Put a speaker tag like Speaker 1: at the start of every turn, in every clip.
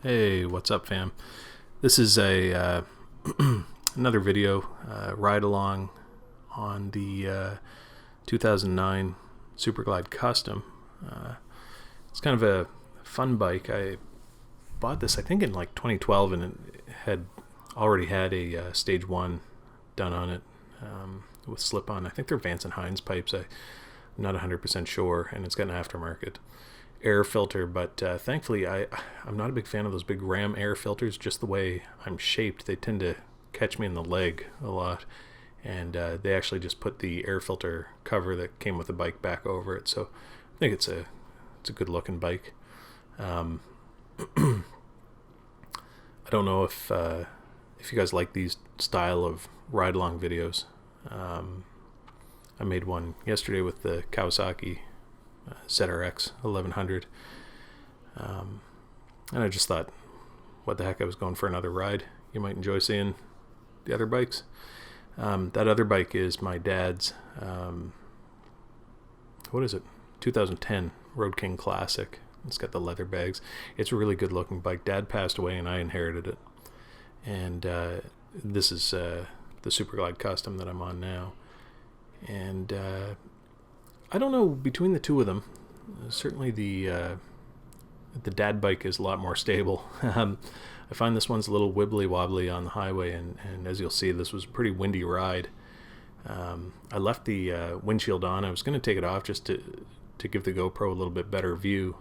Speaker 1: Hey, what's up, fam? This is a another video ride along on the 2009 Superglide Custom. It's kind of a fun bike. I bought this, I think, in like 2012, and it had already had a stage one done on it with slip-on. I think they're Vance and Hines pipes. I'm not 100% sure, and it's got an aftermarket air filter, but thankfully I'm not a big fan of those big ram air filters. Just the way I'm shaped, they tend to catch me in the leg a lot, and they actually just put the air filter cover that came with the bike back over it, so I think it's a good looking bike. I don't know if you guys like these style of ride along videos. I made one yesterday with the Kawasaki ZRX 1100, and I just thought, what the heck, I was going for another ride. You might enjoy seeing the other bikes. That other bike is my dad's, what is it, 2010 Road King Classic. It's got the leather bags. It's a really good looking bike. Dad passed away and I inherited it, and this is the Superglide Custom that I'm on now. And I don't know, between the two of them, certainly the dad bike is a lot more stable. I find this one's a little wibbly wobbly on the highway, and as you'll see, this was a pretty windy ride. I left the windshield on. I was going to take it off just to give the GoPro a little bit better view,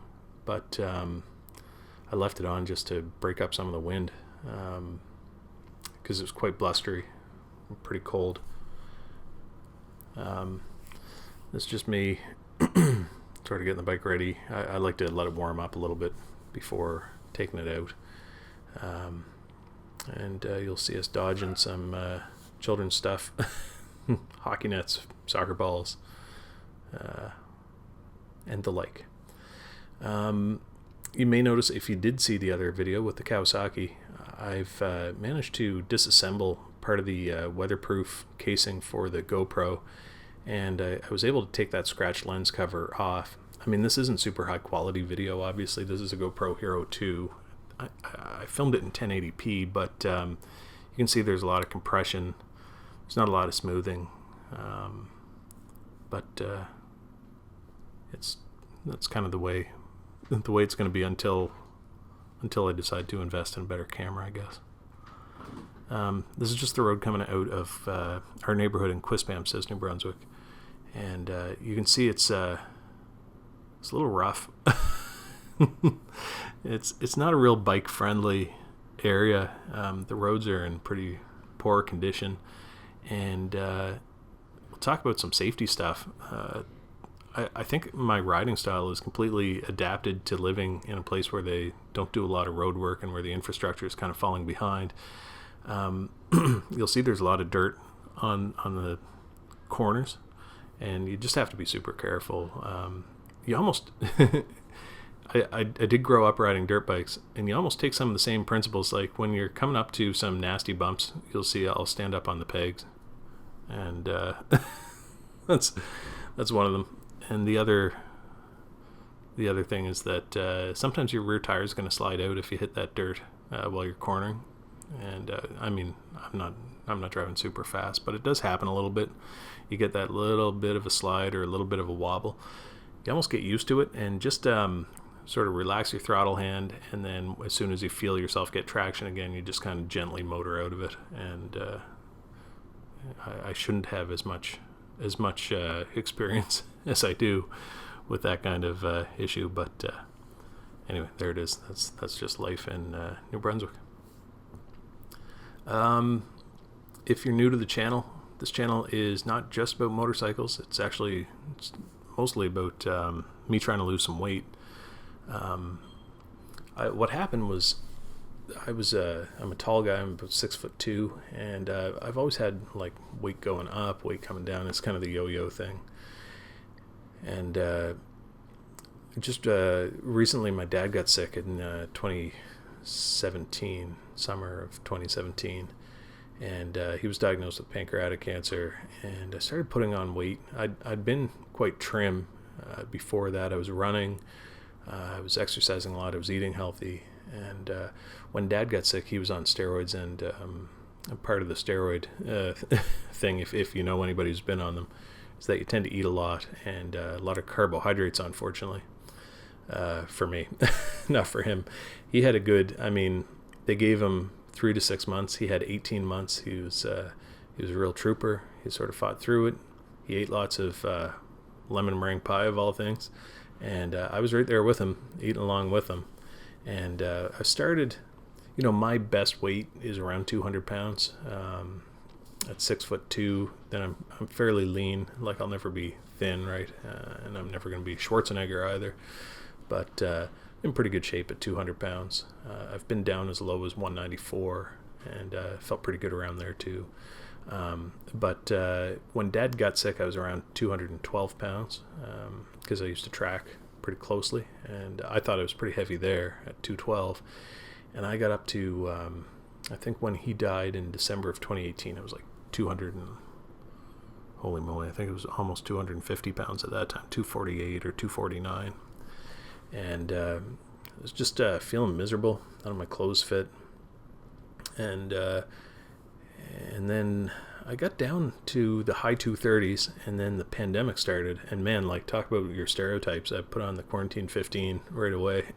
Speaker 1: but I left it on just to break up some of the wind, because it was quite blustery, pretty cold. This is just me sort of getting the bike ready. I like to let it warm up a little bit before taking it out. And you'll see us dodging some children's stuff, hockey nets, soccer balls, and the like. You may notice, if you did see the other video with the Kawasaki, I've managed to disassemble part of the weatherproof casing for the GoPro, and I was able to take that scratch lens cover off. I mean, this isn't super high quality video, obviously. This is a GoPro Hero 2. I filmed it in 1080p, but you can see there's a lot of compression. There's not a lot of smoothing, but that's kind of the way it's going to be until I decide to invest in a better camera, I guess. This is just the road coming out of our neighborhood in Quispamsis, New Brunswick, and you can see it's a little rough. It's not a real bike friendly area. The roads are in pretty poor condition, and we'll talk about some safety stuff. I think my riding style is completely adapted to living in a place where they don't do a lot of road work and where the infrastructure is kind of falling behind. You'll see there's a lot of dirt on the corners, and you just have to be super careful. You almost I did grow up riding dirt bikes, and you almost take some of the same principles. Like when you're coming up to some nasty bumps, you'll see I'll stand up on the pegs, and that's one of them. And the other thing is that sometimes your rear tire is going to slide out if you hit that dirt while you're cornering. And I mean, I'm not driving super fast, but it does happen a little bit. You get that little bit of a slide or a little bit of a wobble. You almost get used to it, and just sort of relax your throttle hand, and then as soon as you feel yourself get traction again, you just kind of gently motor out of it. And I shouldn't have as much experience as I do with that kind of issue, but anyway, there it is. That's just life in New Brunswick. If you're new to the channel, this channel is not just about motorcycles. It's mostly about me trying to lose some weight. What happened was, I'm a tall guy. I'm about 6'2", and I've always had like weight going up, weight coming down. It's kind of the yo-yo thing. And just recently, my dad got sick in 2017, summer of 2017, and he was diagnosed with pancreatic cancer. And I started putting on weight. I'd been quite trim before that. I was running, I was exercising a lot, I was eating healthy, And when Dad got sick, he was on steroids, and part of the steroid thing, if you know anybody who's been on them, is that you tend to eat a lot, and a lot of carbohydrates, unfortunately, for me. Not for him. He had a good, I mean, they gave him 3 to 6 months. He had 18 months. He was a real trooper. He sort of fought through it. He ate lots of lemon meringue pie, of all things, and I was right there with him, eating along with him. And I started, my best weight is around 200 pounds. At 6'2", then I'm fairly lean. Like, I'll never be thin, right? And I'm never going to be Schwarzenegger either. But in pretty good shape at 200 pounds. I've been down as low as 194, and felt pretty good around there too. But when Dad got sick, I was around 212 pounds because I used to track pretty closely, and I thought I was pretty heavy there at 212. And I got up to, I think when he died in December of 2018, it was like 200 and, holy moly, I think it was almost 250 pounds at that time, 248 or 249. And I was just feeling miserable. None of my clothes fit. And then I got down to the high 230s, and then the pandemic started. And man, like, talk about your stereotypes. I put on the quarantine 15 right away.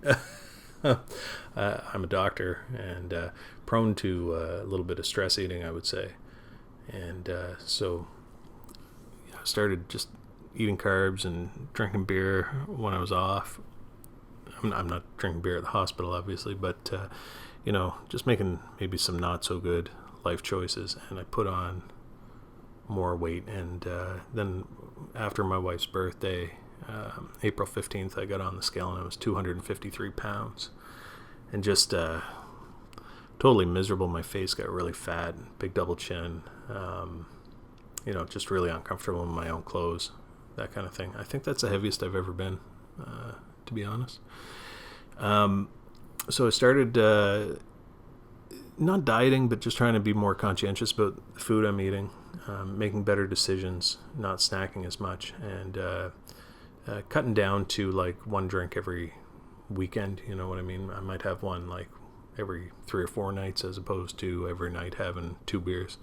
Speaker 1: I'm a doctor, and prone to a little bit of stress eating, I would say. And so I started just eating carbs and drinking beer when I was off. I'm not drinking beer at the hospital, obviously, but just making maybe some not so good life choices. And I put on more weight, and then after my wife's birthday, April 15th, I got on the scale, and I was 253 pounds, and just totally miserable. My face got really fat, big double chin, just really uncomfortable in my own clothes, that kind of thing. I think that's the heaviest I've ever been, to be honest. So I started not dieting, but just trying to be more conscientious about the food I'm eating, making better decisions, not snacking as much, and cutting down to like one drink every weekend. You know what I mean? I might have one like every 3 or 4 nights, as opposed to every night having 2 beers.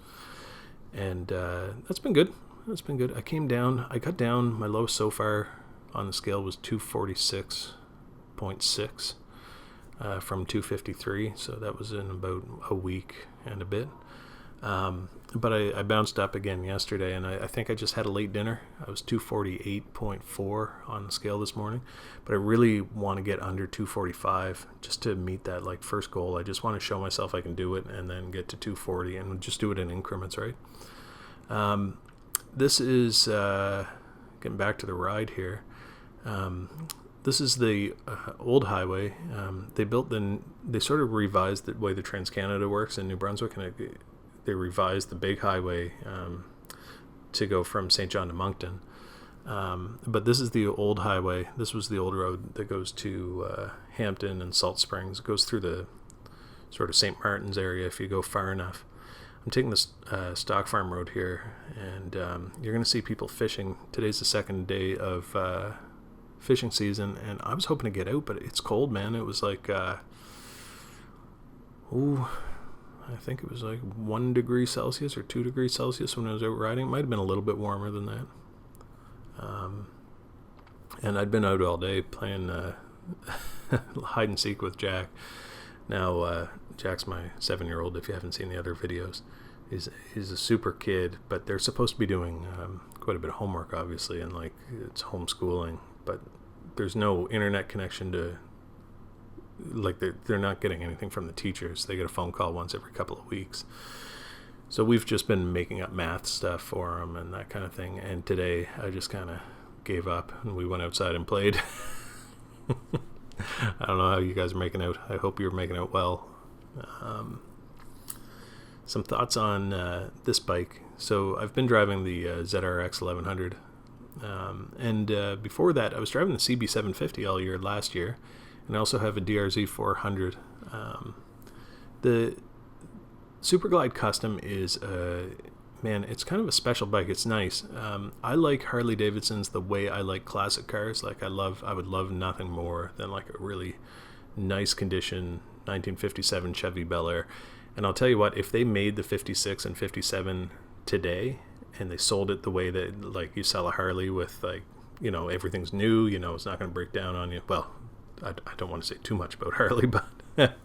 Speaker 1: And that's been good. That's been good. I cut down. My lowest so far on the scale was 246.6 from 253. So that was in about a week and a bit. But I bounced up again yesterday, and I think I just had a late dinner. I was 248.4 on the scale this morning, but I really want to get under 245 just to meet that like first goal. I just want to show myself I can do it, and then get to 240, and just do it in increments, right? This is getting back to the ride here. This is the old highway. They sort of revised the way the Trans-Canada works in New Brunswick, and they revised the big highway to go from St. John to Moncton. But this is the old highway. This was the old road that goes to Hampton and Salt Springs. It goes through the sort of St. Martin's area if you go far enough. I'm taking this Stock Farm Road here, and you're going to see people fishing. Today's the second day of fishing season, and I was hoping to get out, but it's cold, man. It was like, I think it was like 1 degree Celsius or 2 degrees Celsius when I was out riding. It might have been a little bit warmer than that. And I'd been out all day playing hide and seek with Jack. Now, Jack's my 7-year-old, if you haven't seen the other videos. He's a super kid, but they're supposed to be doing quite a bit of homework, obviously, and like it's homeschooling, but there's no internet connection to, like, they're not getting anything from the teachers. They get a phone call once every couple of weeks. So we've just been making up math stuff for them and that kind of thing. And today I just kind of gave up, and we went outside and played. I don't know how you guys are making out. I hope you're making out well. Some thoughts on this bike. So I've been driving the ZRX 1100. And before that, I was driving the CB750 all year last year. And I also have a DRZ 400. The Superglide Custom is, it's kind of a special bike. It's nice. I like Harley Davidson's the way I like classic cars. Like I would love nothing more than like a really nice condition, 1957 Chevy Bel Air. And I'll tell you what, if they made the 56 and 57 today and they sold it the way that, like, you sell a Harley with, like, you know, everything's new, you know, it's not going to break down on you. Well, I don't want to say too much about Harley, but but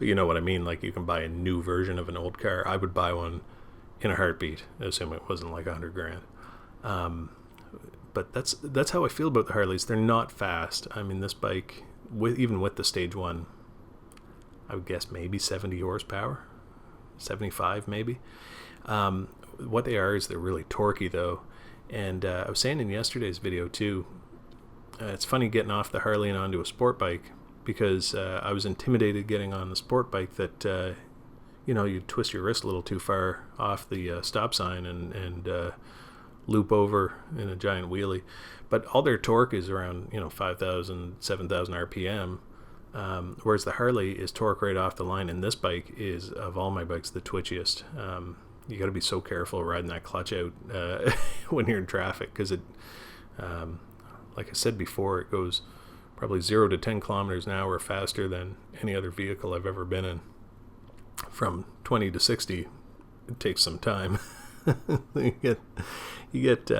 Speaker 1: you know what I mean. Like, you can buy a new version of an old car. I would buy one in a heartbeat, assuming it wasn't like $100,000. But that's how I feel about the Harleys. They're not fast. I mean, this bike, even with the stage one, I would guess maybe 70 horsepower, 75 maybe. What they are is they're really torquey though. And I was saying in yesterday's video too, it's funny getting off the Harley and onto a sport bike, because I was intimidated getting on the sport bike that, you know, you twist your wrist a little too far off the stop sign and loop over in a giant wheelie. But all their torque is around, you know, 5,000, 7,000 RPM. Whereas the Harley is torque right off the line, and this bike is, of all my bikes, the twitchiest. You got to be so careful riding that clutch out when you're in traffic, because it, like I said before, it goes probably 0 to 10 kilometers an hour faster than any other vehicle I've ever been in. From 20 to 60, it takes some time. you get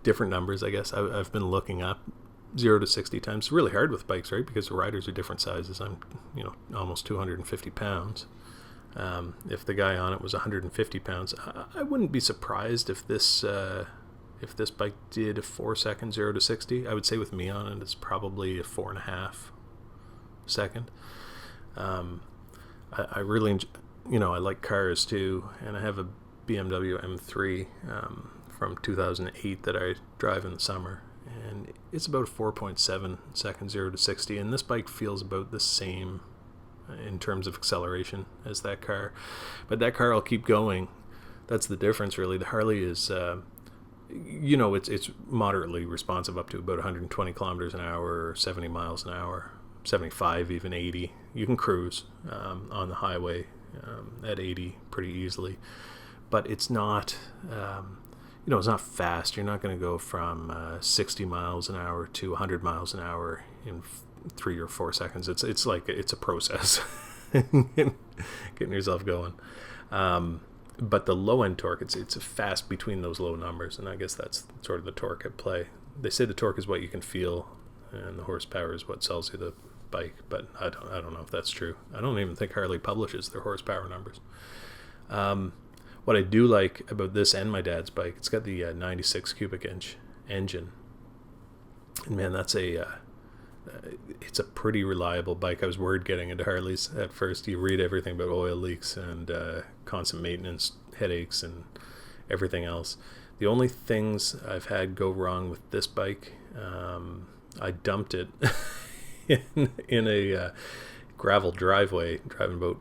Speaker 1: different numbers, I guess. I've been looking up 0 to 60 times. It's really hard with bikes, right? Because the riders are different sizes. I'm, you know, almost 250 pounds. If the guy on it was 150 pounds, I wouldn't be surprised if this bike did a 4-second 0 to 60. I would say with me on it, it's probably a 4.5 second. I really enjoy, you know, I like cars too, and I have a BMW M3 from 2008 that I drive in the summer, and it's about a 4.7 second 0 to 60, and this bike feels about the same in terms of acceleration as that car. But that car will keep going. That's the difference, really. The Harley is, you know, it's moderately responsive up to about 120 kilometers an hour, or 70 miles an hour, 75, even 80. You can cruise on the highway at 80 pretty easily. But it's not, you know, it's not fast. You're not going to go from 60 miles an hour to 100 miles an hour in 3 or 4 seconds. It's like, it's a process getting yourself going. But the low end torque, it's fast between those low numbers, and I guess that's sort of the torque at play. They say the torque is what you can feel, and the horsepower is what sells you the bike, but I don't know if that's true. I don't even think Harley publishes their horsepower numbers. What I do like about this and my dad's bike, it's got the 96 cubic inch engine, and man, that's it's a pretty reliable bike. I was worried getting into Harleys at first. You read everything about oil leaks and constant maintenance, headaches, and everything else. The only things I've had go wrong with this bike, I dumped it in a gravel driveway, driving about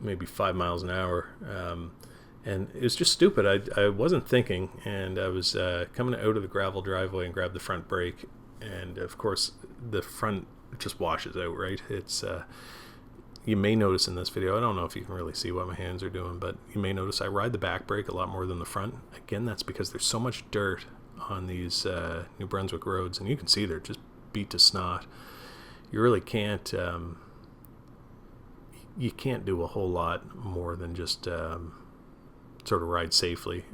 Speaker 1: maybe 5 miles an hour. And it was just stupid. I wasn't thinking, and I was coming out of the gravel driveway and grabbed the front brake, and of course the front just washes out, right? It's you may notice in this video, I don't know if you can really see what my hands are doing, but you may notice I ride the back brake a lot more than the front. Again, that's because there's so much dirt on these New Brunswick roads, and you can see they're just beat to snot. You really can't you can't do a whole lot more than just sort of ride safely.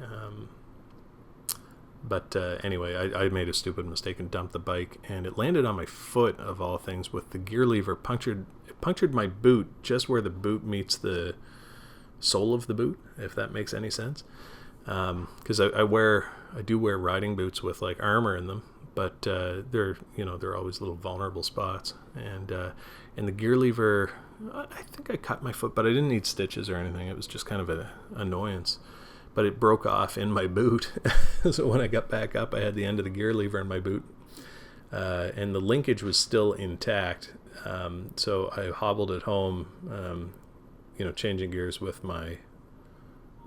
Speaker 1: But anyway, I made a stupid mistake and dumped the bike, and it landed on my foot, of all things, with the gear lever punctured. It punctured my boot just where the boot meets the sole of the boot, if that makes any sense. Because I do wear riding boots with like armor in them, but they're always little vulnerable spots. And the gear lever, I think I cut my foot, but I didn't need stitches or anything. It was just kind of an annoyance. But it broke off in my boot. So when I got back up, I had the end of the gear lever in my boot. And the linkage was still intact. So I hobbled it home, changing gears with my,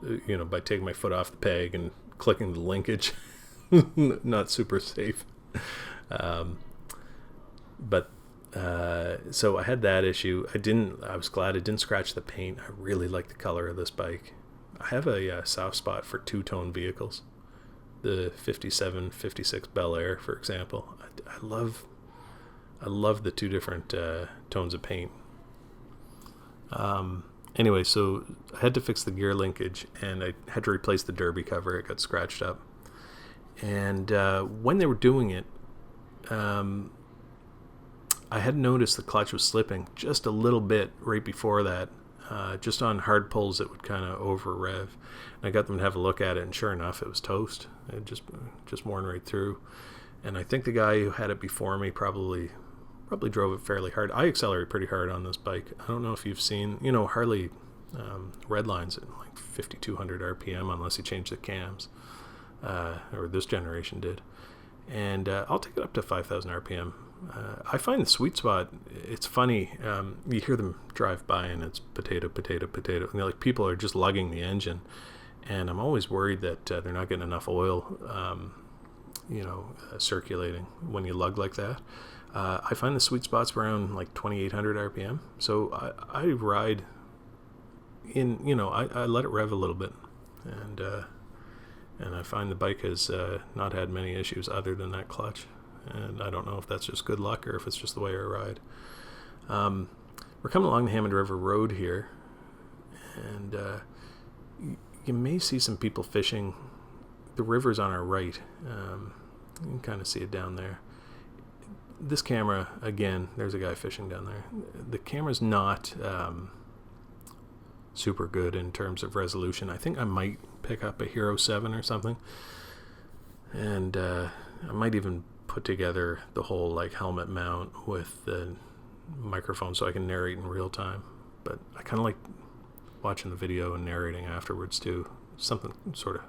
Speaker 1: by taking my foot off the peg and clicking the linkage. Not super safe. So I had that issue. I was glad I didn't scratch the paint. I really like the color of this bike. I have a soft spot for two-tone vehicles. The 57, 56 Bel Air, for example. I love the two different tones of paint. Anyway, so I had to fix the gear linkage, and I had to replace the derby cover. It got scratched up. And when they were doing it, I had noticed the clutch was slipping just a little bit right before that. Just on hard pulls, it would kind of over rev. And I got them to have a look at it, and sure enough, it was toast. It just worn right through. And I think the guy who had it before me probably drove it fairly hard. I accelerate pretty hard on this bike. I don't know if you've seen, Harley redlines at like 5,200 RPM unless you change the cams, or this generation did. And I'll take it up to 5,000 RPM. I find the sweet spot, it's funny, you hear them drive by and it's potato, potato, potato. And like people are just lugging the engine. And I'm always worried that they're not getting enough oil, circulating when you lug like that. I find the sweet spot's around like 2,800 RPM. So I ride in, I let it rev a little bit. And I find the bike has not had many issues other than that clutch. And I don't know if that's just good luck or if it's just the way I ride. We're coming along the Hammond River Road here. And you may see some people fishing. The river's on our right. You can kind of see it down there. This camera, again, there's a guy fishing down there. The camera's not super good in terms of resolution. I think I might pick up a Hero 7 or something. And I might even put together the whole like helmet mount with the microphone so I can narrate in real time. But I kind of like watching the video and narrating afterwards too. Something sort of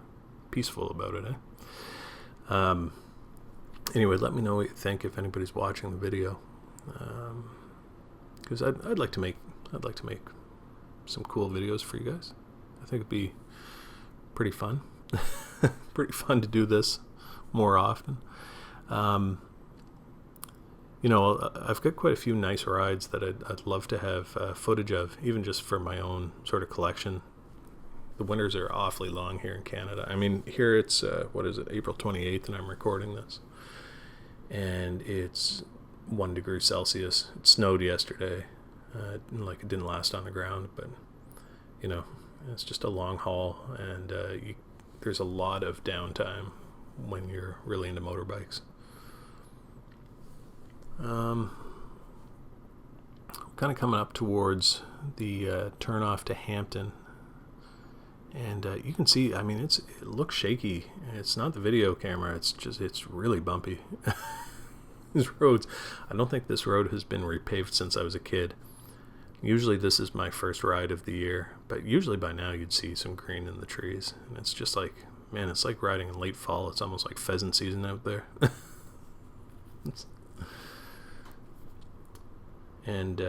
Speaker 1: peaceful about it, Anyway, let me know what you think if anybody's watching the video, because I'd like to make some cool videos for you guys. I think it'd be pretty fun, pretty fun to do this more often. I've got quite a few nice rides that I'd love to have footage of, even just for my own sort of collection. The winters are awfully long here in Canada. I mean, here it's, April 28th, and I'm recording this. And it's 1 degree Celsius. It snowed yesterday. It didn't last on the ground, but, it's just a long haul, and there's a lot of downtime when you're really into motorbikes. Kind of coming up towards the turn off to Hampton, and you can see, I mean, it looks shaky. It's not the video camera, it's really bumpy. These roads, I don't think this road has been repaved since I was a kid. Usually this is my first ride of the year, but usually by now you'd see some green in the trees, and it's just like, man, it's like riding in late fall. It's almost like pheasant season out there. And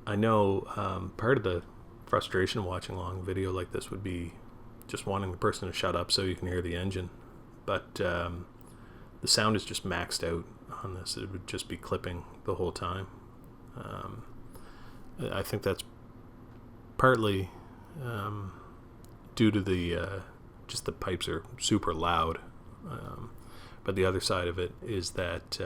Speaker 1: I know part of the frustration watching a long video like this would be just wanting the person to shut up so you can hear the engine. But the sound is just maxed out on this. It would just be clipping the whole time. I think that's partly due to the just the pipes are super loud. But the other side of it is that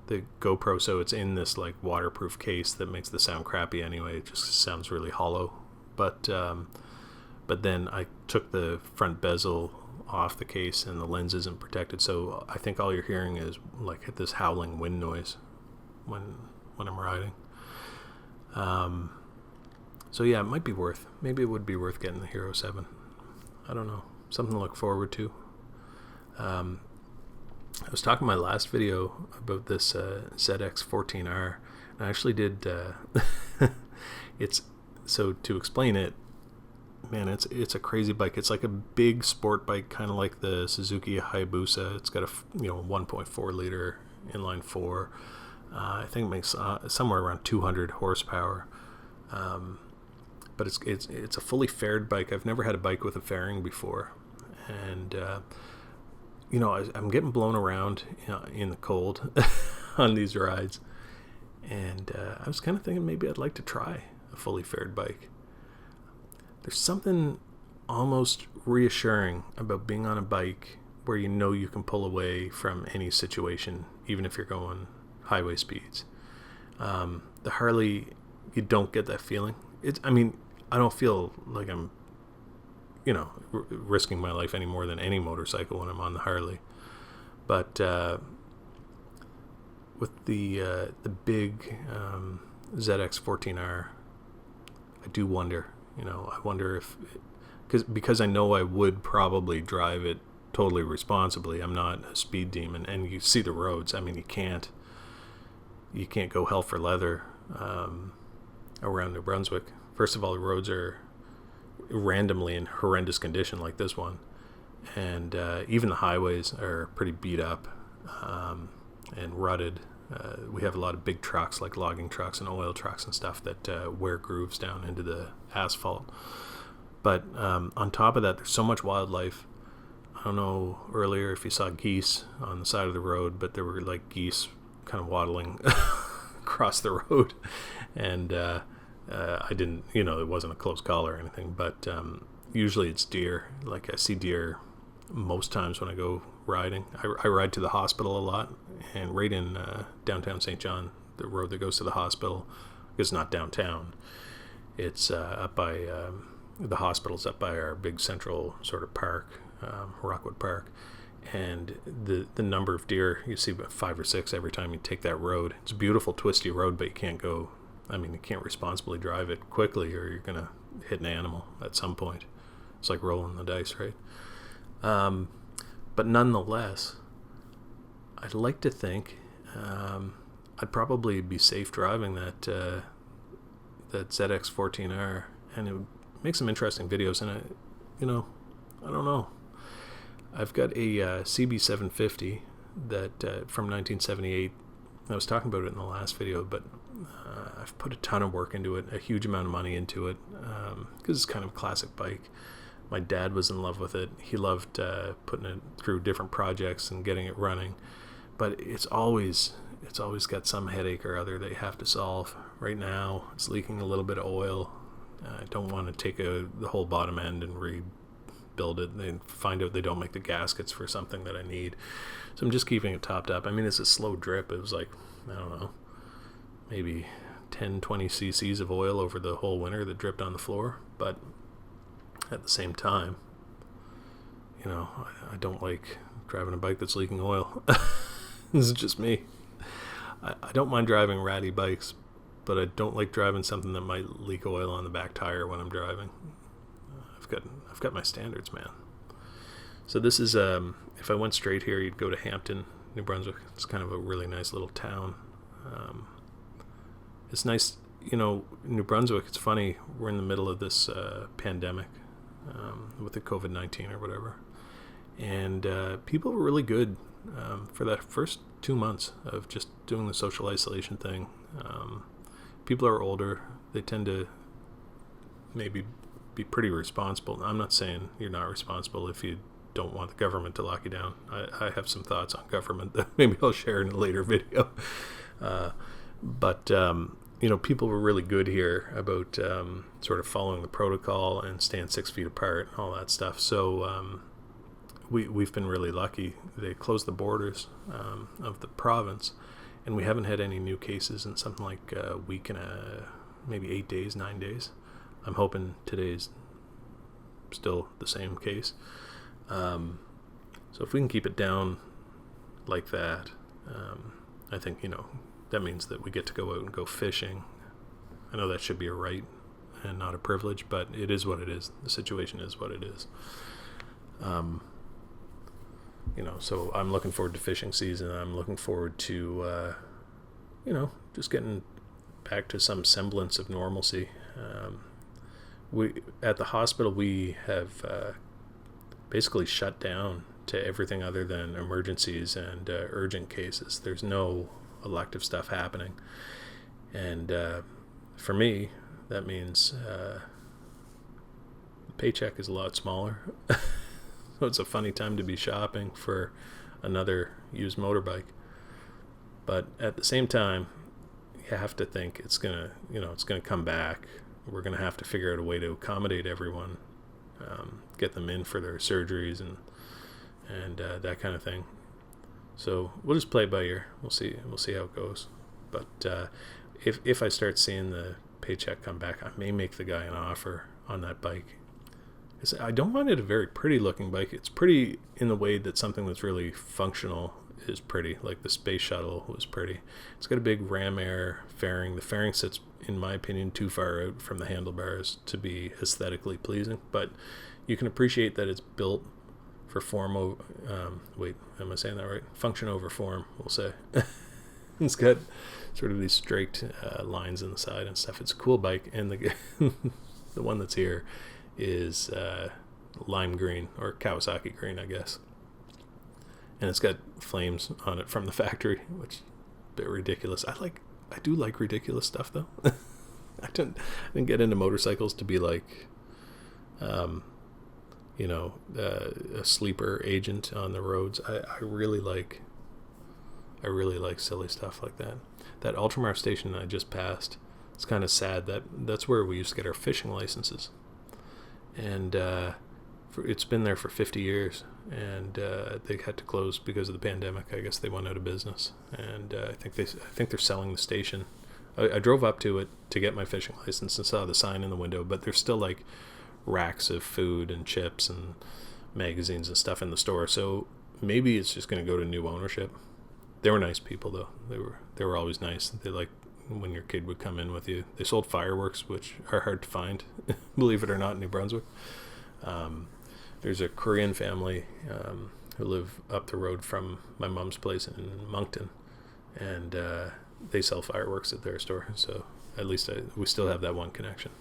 Speaker 1: the GoPro, so it's in this like waterproof case that makes the sound crappy anyway. It just sounds really hollow. But then I took the front bezel off the case and the lens isn't protected, so I think all you're hearing is like this howling wind noise when I'm riding. So yeah, maybe it would be worth getting the Hero 7. I don't know, something to look forward to. I was talking in my last video about this ZX14R, and I actually did so to explain it, man, it's a crazy bike. It's like a big sport bike, kind of like the Suzuki Hayabusa. It's got a 1.4 liter inline 4. I think it makes somewhere around 200 horsepower. But it's a fully faired bike. I've never had a bike with a fairing before, and I'm getting blown around in the cold on these rides, and I was kind of thinking maybe I'd like to try a fully faired bike. There's something almost reassuring about being on a bike where you can pull away from any situation, even if you're going highway speeds. The Harley you don't get that feeling. I don't feel like I'm, risking my life any more than any motorcycle when I'm on the Harley. But with the big ZX14R, I do wonder. I wonder if, because I know I would probably drive it totally responsibly. I'm not a speed demon, and you see the roads. I mean, you can't go hell for leather around New Brunswick. First of all, the roads are randomly in horrendous condition, like this one, and even the highways are pretty beat up and rutted. We have a lot of big trucks, like logging trucks and oil trucks and stuff, that wear grooves down into the asphalt. But on top of that, there's so much wildlife. I don't know earlier if you saw geese on the side of the road, but there were like geese kind of waddling across the road. And I didn't, it wasn't a close call or anything, but usually it's deer. Like I see deer most times when I go riding. I ride to the hospital a lot, and right in downtown St. John, the road that goes to the hospital is not downtown. It's up by the hospital's up by our big central sort of park, Rockwood Park, and the number of deer, you see about 5 or 6 every time you take that road. It's a beautiful twisty road, but you can't responsibly drive it quickly, or you're gonna hit an animal at some point. It's like rolling the dice, right? But nonetheless, I'd like to think I'd probably be safe driving that ZX14R, and it would make some interesting videos. And I don't know. I've got a CB750 that from 1978. I was talking about it in the last video, but I've put a ton of work into it, a huge amount of money into it, because it's kind of a classic bike. My dad was in love with it. He loved putting it through different projects and getting it running, but it's always got some headache or other they have to solve. Right now, it's leaking a little bit of oil. I don't want to take the whole bottom end and rebuild it. They find out they don't make the gaskets for something that I need, so I'm just keeping it topped up. I mean, it's a slow drip. It was like, I don't know, maybe 10-20 cc's of oil over the whole winter that dripped on the floor. But at the same time, I don't like driving a bike that's leaking oil. This is just me. I don't mind driving ratty bikes, but I don't like driving something that might leak oil on the back tire when I'm driving. I've got my standards, man. So this is, if I went straight here, you'd go to Hampton, New Brunswick. It's kind of a really nice little town. It's nice, New Brunswick, it's funny, we're in the middle of this pandemic with the COVID-19 or whatever. And people were really good for that first 2 months of just doing the social isolation thing. People are older. They tend to maybe be pretty responsible. I'm not saying you're not responsible if you don't want the government to lock you down. I have some thoughts on government that maybe I'll share in a later video. But people were really good here about sort of following the protocol and staying 6 feet apart and all that stuff. So we've been really lucky. They closed the borders of the province, and we haven't had any new cases in something like a week and maybe 8 days, 9 days. I'm hoping today's still the same case. So if we can keep it down like that, I think, that means that we get to go out and go fishing. I know that should be a right and not a privilege, but it is what it is. The situation is what it is. So I'm looking forward to fishing season. I'm looking forward to, just getting back to some semblance of normalcy. At the hospital, we have basically shut down to everything other than emergencies and urgent cases. There's no elective stuff happening. And for me, that means the paycheck is a lot smaller. So it's a funny time to be shopping for another used motorbike. But at the same time, you have to think it's gonna come back. We're gonna have to figure out a way to accommodate everyone, get them in for their surgeries and that kind of thing. So we'll just play it by ear. We'll see how it goes. But if I start seeing the paycheck come back, I may make the guy an offer on that bike. I don't find it a very pretty looking bike. It's pretty in the way that something that's really functional is pretty. Like the Space Shuttle was pretty. It's got a big ram air fairing. The fairing sits, in my opinion, too far out from the handlebars to be aesthetically pleasing. But you can appreciate that it's built for form over... wait, am I saying that right? Function over form, we'll say. It's got sort of these straight lines in the side and stuff. It's a cool bike. And the one that's here is lime green, or Kawasaki green, I guess. And it's got flames on it from the factory, which is a bit ridiculous. I do like ridiculous stuff, though. I didn't get into motorcycles to be like, a sleeper agent on the roads. I really like silly stuff like that. That Ultramar station I just passed, it's kind of sad. That's where we used to get our fishing licenses. And it's been there for 50 years, and they had to close because of the pandemic. I guess they went out of business, and I think they're selling the station. I drove up to it to get my fishing license and saw the sign in the window, but there's still like racks of food and chips and magazines and stuff in the store. So maybe it's just going to go to new ownership. They were nice people, though. They were always nice. They like when your kid would come in with you. They sold fireworks, which are hard to find, believe it or not, in New Brunswick. There's a Korean family who live up the road from my mom's place in Moncton, and they sell fireworks at their store. So at least we still have that one connection.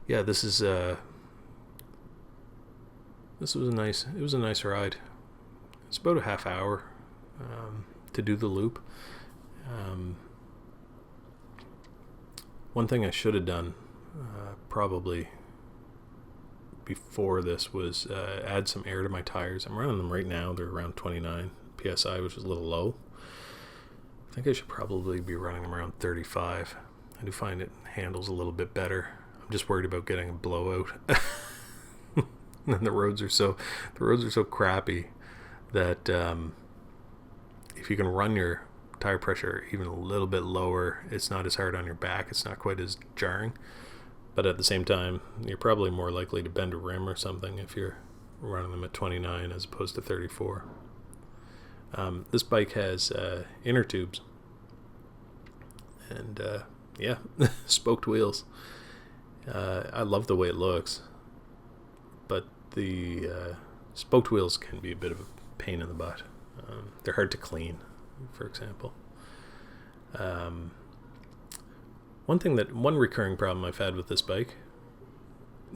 Speaker 1: This was a nice ride. It's about a half hour to do the loop. One thing I should have done probably before this was add some air to my tires. I'm running them right now. They're around 29 psi, which is a little low. I think I should probably be running them around 35. I do find it handles a little bit better. I'm just worried about getting a blowout. And the roads are so crappy that if you can run your tire pressure even a little bit lower, it's not as hard on your back. It's not quite as jarring. But at the same time, you're probably more likely to bend a rim or something if you're running them at 29 as opposed to 34. This bike has inner tubes. And spoked wheels. I love the way it looks. But the spoked wheels can be a bit of a pain in the butt. They're hard to clean, for example. One recurring problem I've had with this bike,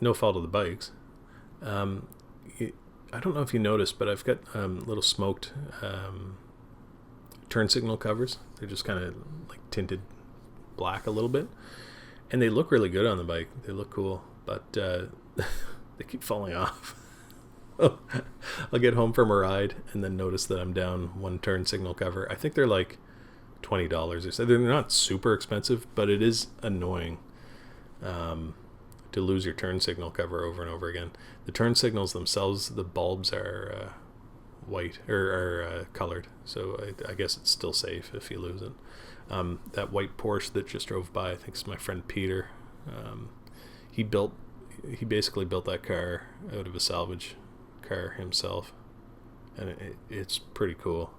Speaker 1: no fault of the bikes, I don't know if you noticed, but I've got little smoked turn signal covers. They're just kind of like tinted black a little bit, and they look really good on the bike. They look cool, but they keep falling off. I'll get home from a ride and then notice that I'm down one turn signal cover. I think they're like $20 or so. They're not super expensive, but it is annoying to lose your turn signal cover over and over again. The turn signals themselves, the bulbs are white or are colored, so I guess it's still safe if you lose it. That white Porsche that just drove by, I think it's my friend Peter. He basically built that car out of a salvage car himself, and it's pretty cool.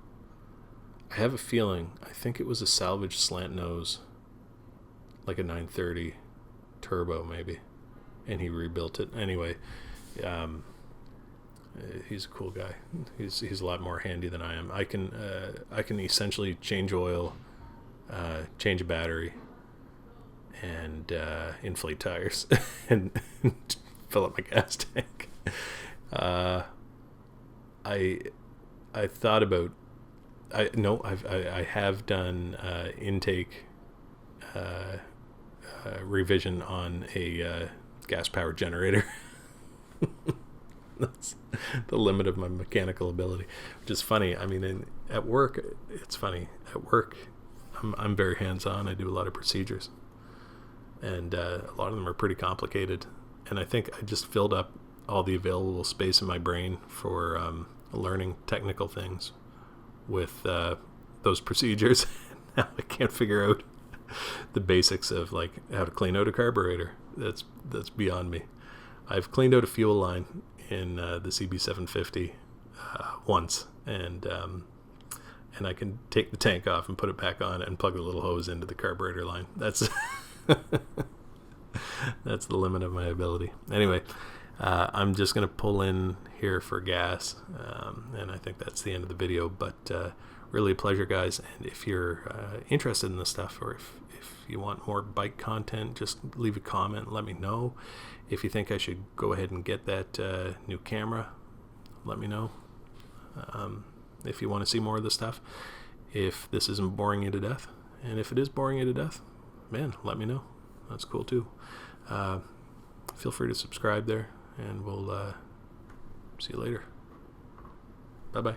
Speaker 1: I have a feeling, I think it was a salvage slant nose, like a 930 turbo maybe, and he rebuilt it. Anyway, he's a cool guy. He's a lot more handy than I am. I can essentially change oil, change a battery, and inflate tires and fill up my gas tank. I thought about. I have done intake revision on a gas powered generator. That's the limit of my mechanical ability, which is funny. I mean, at work, it's funny. At work, I'm very hands-on. I do a lot of procedures, and a lot of them are pretty complicated. And I think I just filled up all the available space in my brain for learning technical things with those procedures. now I can't figure out the basics of like how to clean out a carburetor. That's beyond me. I've cleaned out a fuel line in the CB750 once, and I can take the tank off and put it back on and plug the little hose into the carburetor line. That's that's the limit of my ability. Anyway, I'm just going to pull in here for gas, and I think that's the end of the video. But really a pleasure, guys. And if you're interested in this stuff, or if you want more bike content, just leave a comment and let me know. If you think I should go ahead and get that new camera, let me know. If you want to see more of this stuff, if this isn't boring you to death, and if it is boring you to death, man, let me know. That's cool too. Feel free to subscribe there, and we'll see you later. Bye-bye.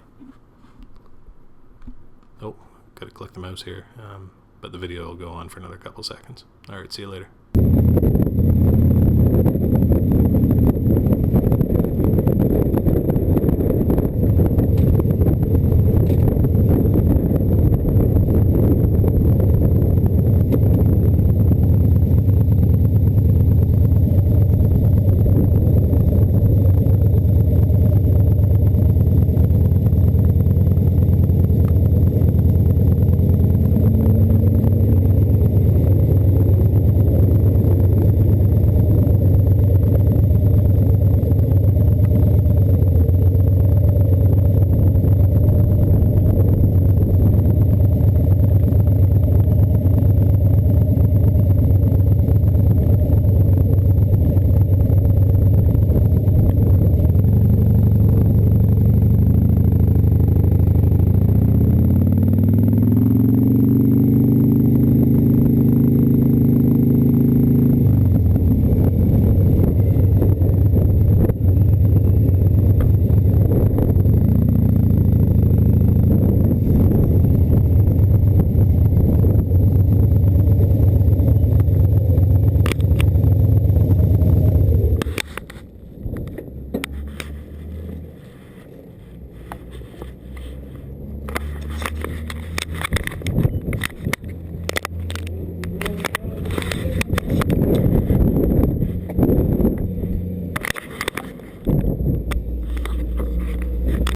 Speaker 1: Oh, gotta click the mouse here, but the video will go on for another couple seconds. All right, see you later.